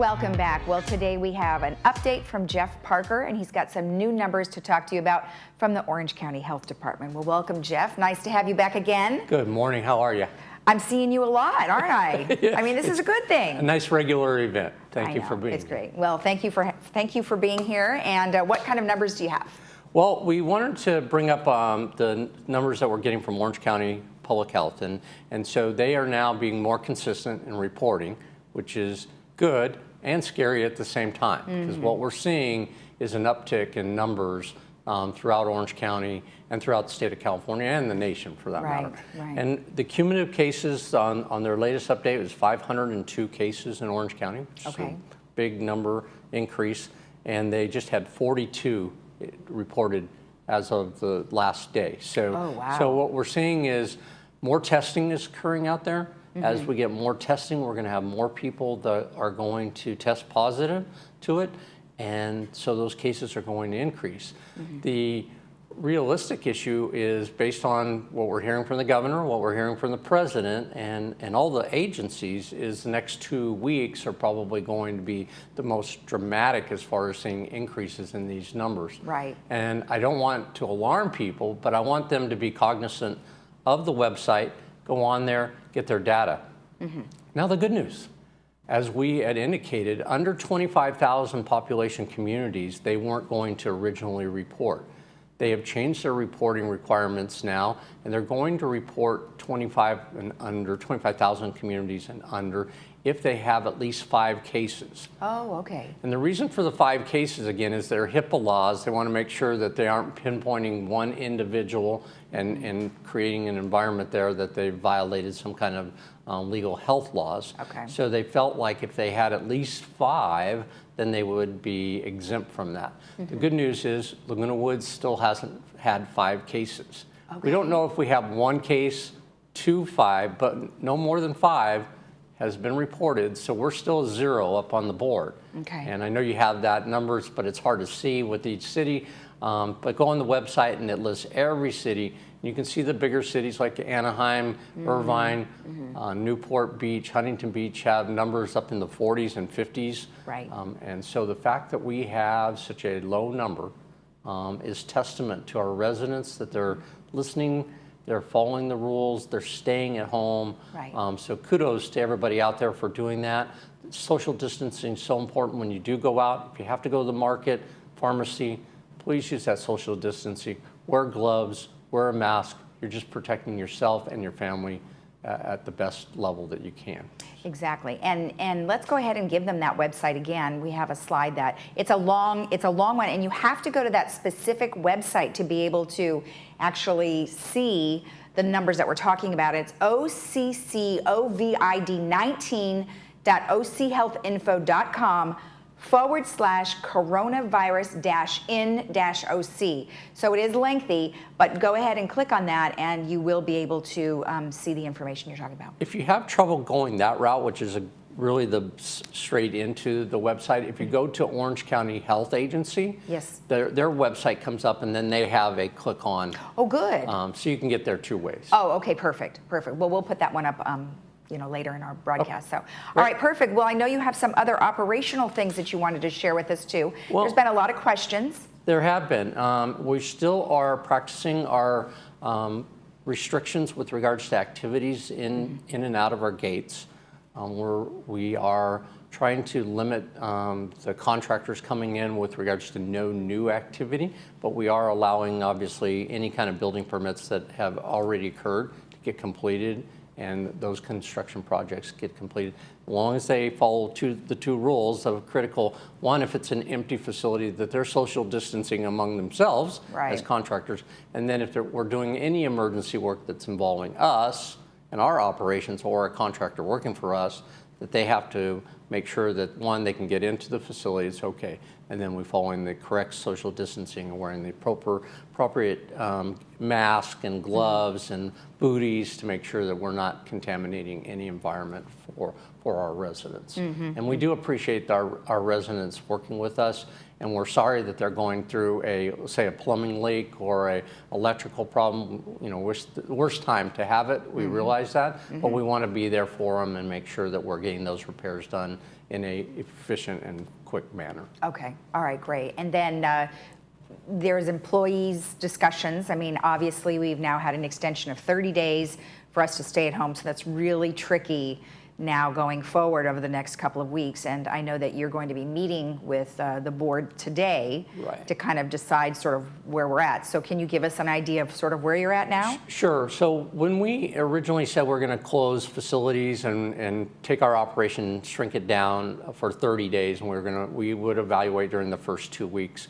Welcome back. Well, today we have an update from Jeff Parker, and he's got some new numbers to talk to you about from the Orange County Health Department. Well, welcome, Jeff. Nice to have you back again. Good morning. How are you? I'm seeing you a lot, aren't I? Yeah, I mean, this is a good thing. A nice regular event. Thank you for being here. It's great. Well, thank you for being here. And what kind of numbers do you have? Well, we wanted to bring up the numbers that we're getting from Orange County Public Health, and so they are now being more consistent in reporting, which is good and scary at the same time, because what we're seeing is an uptick in numbers throughout Orange County and throughout the state of California and the nation, for that matter. Right. And the cumulative cases on their latest update was 502 cases in Orange County. Okay. So big number increase, and they just had 42 reported as of the last day. So, oh, wow. So what we're seeing is more testing is occurring out there. As we get more testing, we're going to have more people that are going to test positive to it, and so those cases are going to increase. The realistic issue is based on what we're hearing from the governor, what we're hearing from the president, and all the agencies, is the next 2 weeks are probably going to be the most dramatic as far as seeing increases in these numbers. Right. And I don't want to alarm people, but I want them to be cognizant of the website, go on there, get their data. Now the good news, as we had indicated, under 25,000 population communities, they weren't going to originally report. They have changed their reporting requirements now, and they're going to report 25,000 communities and under if they have at least 5 cases. Oh, okay. And the reason for the 5 cases, again, is their HIPAA laws. They want to make sure that they aren't pinpointing one individual and creating an environment there that they violated some kind of legal health laws. Okay. So they felt like if they had at least 5, then they would be exempt from that. The good news is Laguna Woods still hasn't had 5 cases. Okay. We don't know if we have 1 case to 5, but no more than 5 has been reported, so we're still 0 up on the board. Okay. And I know you have that numbers, but it's hard to see with each city. But go on the website and it lists every city. You can see the bigger cities like Anaheim, Irvine, Newport Beach, Huntington Beach have numbers up in the 40s and 50s. Right. And so the fact that we have such a low number is testament to our residents that they're listening, they're following the rules, they're staying at home. Right. So kudos to everybody out there for doing that. Social distancing is so important when you do go out. If you have to go to the market, pharmacy, please use that social distancing. Wear gloves, wear a mask. You're just protecting yourself and your family at the best level that you can. Exactly. And let's go ahead and give them that website again. We have a slide that it's a long one, and you have to go to that specific website to be able to actually see the numbers that we're talking about. It's OCCOVID19.ochealthinfo.com/coronavirus-in-OC. So it is lengthy, but go ahead and click on that and you will be able to see the information you're talking about. If you have trouble going that route, which is really the straight into the website, if you go to Orange County Health Agency, yes, their website comes up and then they have a click on. Oh, good. So you can get there 2 ways. Oh, okay, perfect. Well, we'll put that one up later in our broadcast. Okay. So, all right, perfect. Well, I know you have some other operational things that you wanted to share with us too. Well, there's been a lot of questions. There have been. We still are practicing our restrictions with regards to activities in and out of our gates. We are trying to limit the contractors coming in with regards to no new activity, but we are allowing, obviously, any kind of building permits that have already occurred to get completed, and those construction projects get completed, as long as they follow the 2 rules of critical. One, if it's an empty facility, that they're social distancing among themselves as contractors, and then if we're doing any emergency work that's involving us and our operations or a contractor working for us, that they have to make sure that, one, they can get into the facility, it's okay, and then we following the correct social distancing and wearing the appropriate mask and gloves and booties to make sure that we're not contaminating any environment for our residents. And we do appreciate our residents working with us, and we're sorry that they're going through say a plumbing leak or a electrical problem. Worst time to have it, we realize that, but we want to be there for them and make sure that we're getting those repairs done in a efficient and quick manner. Okay, all right, great. And then there's employees discussions. I mean, obviously we've now had an extension of 30 days for us to stay at home, so that's really tricky now going forward over the next couple of weeks. And I know that you're going to be meeting with the board today Right. to kind of decide sort of where we're at. So can you give us an idea of sort of where you're at now? Sure. So when we originally said we're going to close facilities and take our operation, shrink it down for 30 days, and we would evaluate during the first 2 weeks,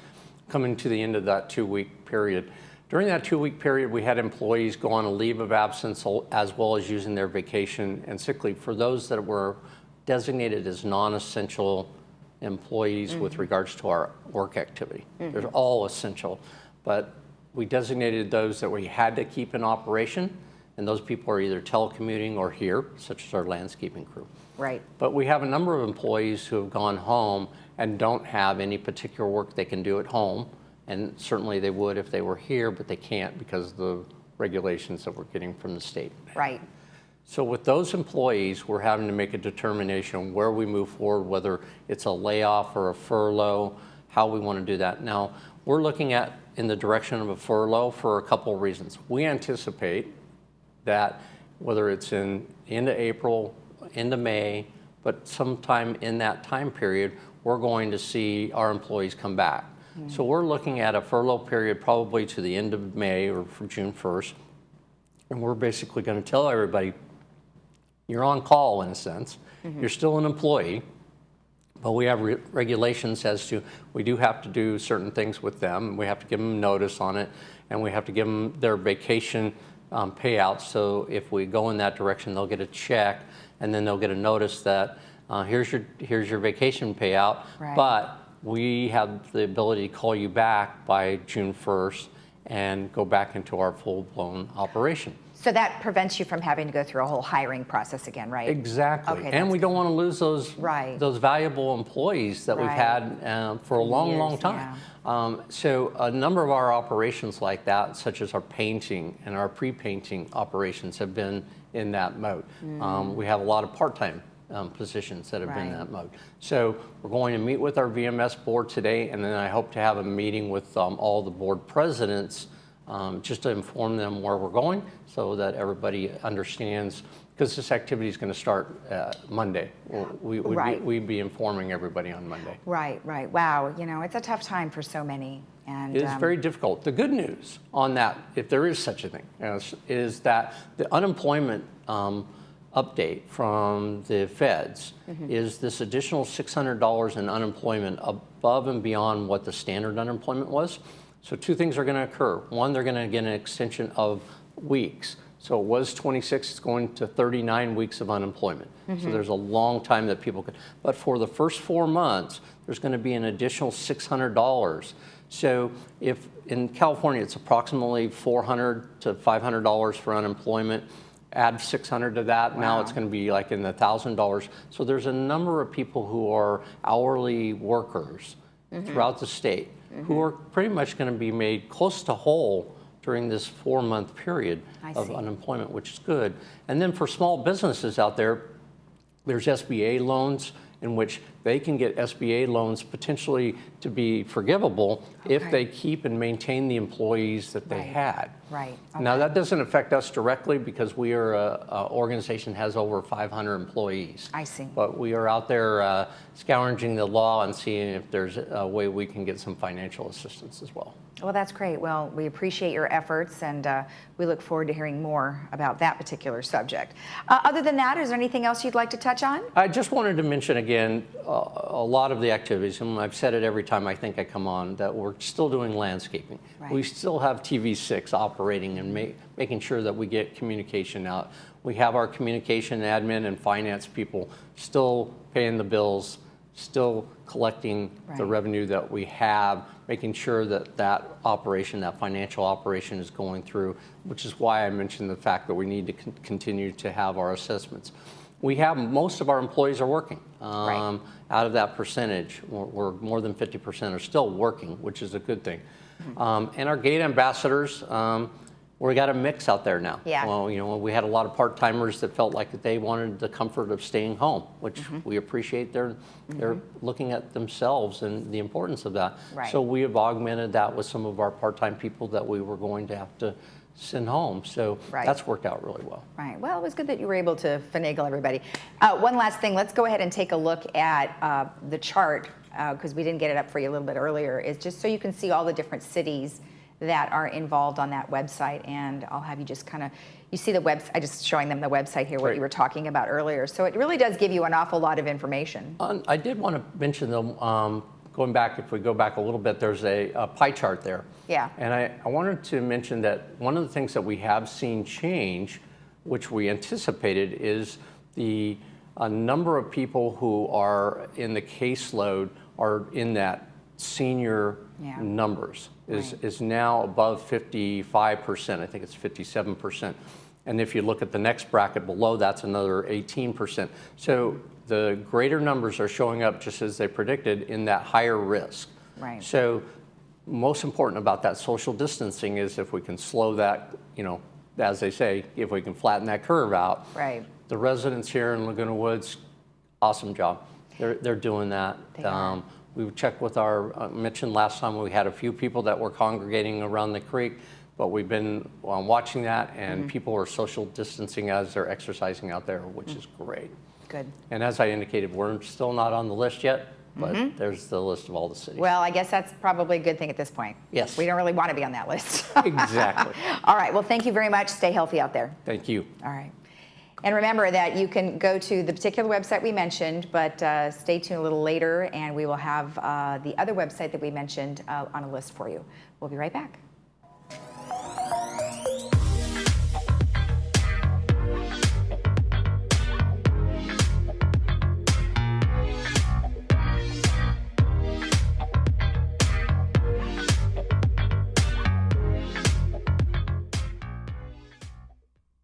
coming to the end of that 2-week period. During that 2-week period, we had employees go on a leave of absence as well as using their vacation and sick leave. For those that were designated as non-essential employees with regards to our work activity. They're all essential, but we designated those that we had to keep in operation, and those people are either telecommuting or here, such as our landscaping crew. Right. But we have a number of employees who have gone home and don't have any particular work they can do at home. And certainly they would if they were here, but they can't because of the regulations that we're getting from the state. Right. So with those employees, we're having to make a determination on where we move forward, whether it's a layoff or a furlough, how we want to do that. Now, we're looking at in the direction of a furlough for a couple of reasons. We anticipate that whether it's in into April, into May, but sometime in that time period, we're going to see our employees come back. So we're looking at a furlough period probably to the end of May or from June 1st. And we're basically going to tell everybody, you're on call in a sense. You're still an employee, but we have regulations as to we do have to do certain things with them. We have to give them notice on it, and we have to give them their vacation payouts. So if we go in that direction, they'll get a check, and then they'll get a notice that here's your vacation payout, Right. but we have the ability to call you back by June 1st and go back into our full-blown operation. So that prevents you from having to go through a whole hiring process again, right? Exactly. Okay, And that's we don't want to lose Right. those valuable employees that we've Right. had for a long, Years, long time. So a number of our operations like that, such as our painting and our pre-painting operations, have been in that mode. We have a lot of part-time positions that have been in Right. that mode. So we're going to meet with our VMS board today, and then I hope to have a meeting with all the board presidents just to inform them where we're going so that everybody understands, because this activity is going to start Monday. Right. We'd be informing everybody on Monday. Right, right. Wow, you know, it's a tough time for so many. And It is very difficult. The good news on that, if there is such a thing, is that the unemployment update from the feds is this additional $600 in unemployment above and beyond what the standard unemployment was. So two things are going to occur. One, they're going to get an extension of weeks. So it was 26, it's going to 39 weeks of unemployment. So there's a long time that people could, but for the first 4 months, there's going to be an additional $600. So if in California, it's approximately $400 to $500 for unemployment, add 600 to that, now it's going to be like in the $1,000. So there's a number of people who are hourly workers throughout the state who are pretty much going to be made close to whole during this 4-month period of unemployment, which is good. And then for small businesses out there, there's SBA loans in which they can get SBA loans potentially to be forgivable if they keep and maintain the employees that they had. Right. Now that doesn't affect us directly because we are an organization that has over 500 employees. I see. But we are out there scourging the law and seeing if there's a way we can get some financial assistance as well. Well, that's great. Well, we appreciate your efforts, and we look forward to hearing more about that particular subject. Other than that, is there anything else you'd like to touch on? I just wanted to mention again a lot of the activities, and I've said it every time I think I come on, that we're still doing landscaping. Right. We still have TV6 operating and making sure that we get communication out. We have our communication admin and finance people still paying the bills, still collecting the revenue that we have, making sure that that operation, that financial operation is going through, which is why I mentioned the fact that we need to continue to have our assessments. We have, most of our employees are working. Out of that percentage, we're more than 50% are still working, which is a good thing. And our gate ambassadors, we got a mix out there now. Yeah. Well, you know, we had a lot of part-timers that felt like they wanted the comfort of staying home, which we appreciate. They're looking at themselves and the importance of that. Right. So we have augmented that with some of our part-time people that we were going to have to send home. So Right. that's worked out really well. Right. Well, it was good that you were able to finagle everybody. One last thing. Let's go ahead and take a look at the chart because we didn't get it up for you a little bit earlier. Is just so you can see all the different cities that are involved on that website, and I'll have you just kind of, you see the website, I just showing them the website here, what Right. you were talking about earlier. So it really does give you an awful lot of information. I did want to mention, though, going back, if we go back a little bit, there's a pie chart there. Yeah. And I wanted to mention that one of the things that we have seen change, which we anticipated, is the number of people who are in the caseload are in that senior Yeah. numbers Right. is now above 55%. I think it's 57%. And if you look at the next bracket below, that's another 18%. So the greater numbers are showing up just as they predicted in that higher risk. Right. So most important about that social distancing is if we can slow that, you know, as they say, if we can flatten that curve out. Right. The residents here in Laguna Woods, awesome job. They're doing that. They are. We checked with our, mentioned last time we had a few people that were congregating around the creek, but we've been watching that, and people are social distancing as they're exercising out there, which is great. Good. And as I indicated, we're still not on the list yet, but there's the list of all the cities. Well, I guess that's probably a good thing at this point. Yes. We don't really want to be on that list. Exactly. All right. Well, thank you very much. Stay healthy out there. Thank you. All right. And remember that you can go to the particular website we mentioned, but stay tuned a little later and we will have the other website that we mentioned on a list for you. We'll be right back.